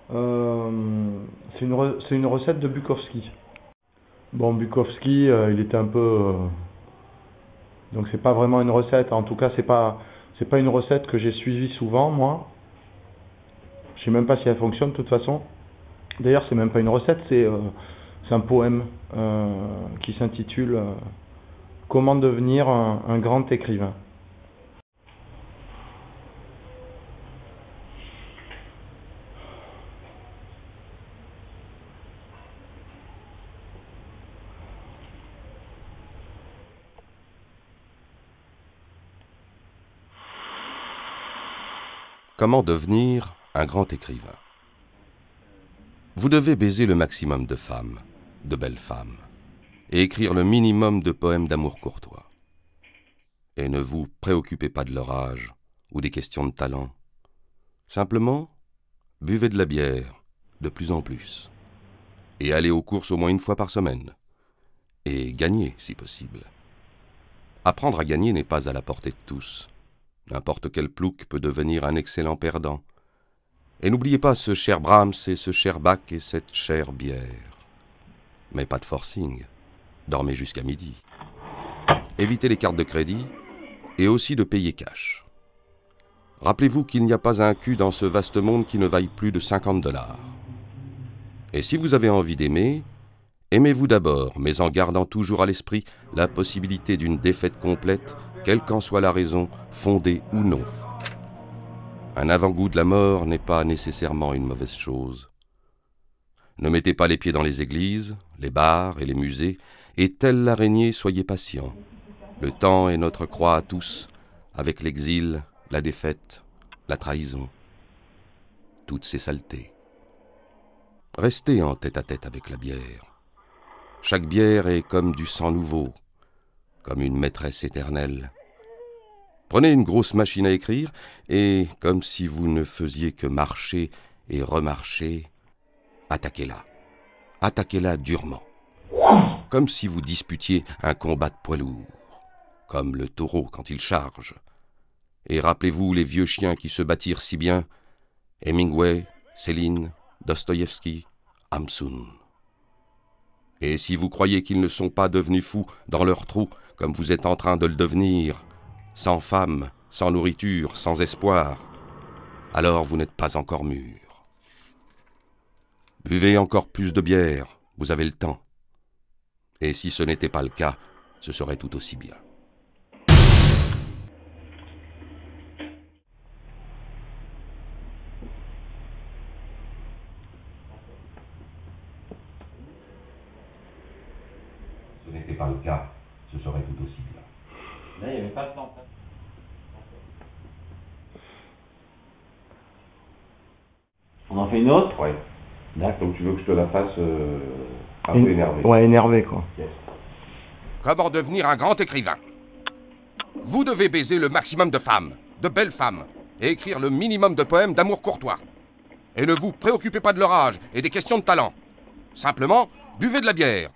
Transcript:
C'est une recette de Bukowski. Bon, Bukowski, il était un peu... donc c'est pas vraiment une recette. En tout cas, c'est pas une recette que j'ai suivie souvent, moi. Je sais même pas si elle fonctionne de toute façon. D'ailleurs, c'est même pas une recette, c'est un poème qui s'intitule Comment devenir un grand écrivain. Comment devenir un grand écrivain? Vous devez baiser le maximum de femmes, de belles femmes, et écrire le minimum de poèmes d'amour courtois. Et ne vous préoccupez pas de leur âge ou des questions de talent. Simplement, buvez de la bière, de plus en plus, et allez aux courses au moins une fois par semaine, et gagnez si possible. Apprendre à gagner n'est pas à la portée de tous. N'importe quel plouc peut devenir un excellent perdant. Et n'oubliez pas ce cher Brahms et ce cher Bach et cette chère bière. Mais pas de forcing. Dormez jusqu'à midi. Évitez les cartes de crédit et aussi de payer cash. Rappelez-vous qu'il n'y a pas un cul dans ce vaste monde qui ne vaille plus de 50 $. Et si vous avez envie d'aimer, aimez-vous d'abord, mais en gardant toujours à l'esprit la possibilité d'une défaite complète, quelle qu'en soit la raison, fondée ou non. Un avant-goût de la mort n'est pas nécessairement une mauvaise chose. Ne mettez pas les pieds dans les églises, les bars et les musées, et tel l'araignée, soyez patient. Le temps est notre croix à tous, avec l'exil, la défaite, la trahison, toutes ces saletés. Restez en tête-à-tête avec la bière. Chaque bière est comme du sang nouveau, comme une maîtresse éternelle. Prenez une grosse machine à écrire et, comme si vous ne faisiez que marcher et remarcher, attaquez-la. Attaquez-la durement. Comme si vous disputiez un combat de poids lourd, comme le taureau quand il charge. Et rappelez-vous les vieux chiens qui se battirent si bien, Hemingway, Céline, Dostoïevski, Hamsun. Et si vous croyez qu'ils ne sont pas devenus fous dans leur trou, comme vous êtes en train de le devenir, sans femme, sans nourriture, sans espoir, alors vous n'êtes pas encore mûr. Buvez encore plus de bière, vous avez le temps. Et si ce n'était pas le cas, ce serait tout aussi bien. Ce n'était pas le cas, ce serait tout aussi bien. Là, il n'y avait pas de temps. On en fait une autre? Ouais. D'accord. Donc tu veux que je te la fasse un peu énervée. Ouais, énervé quoi. Yes. Comment devenir un grand écrivain? Vous devez baiser le maximum de femmes, de belles femmes, et écrire le minimum de poèmes d'amour courtois. Et ne vous préoccupez pas de leur âge et des questions de talent. Simplement, buvez de la bière,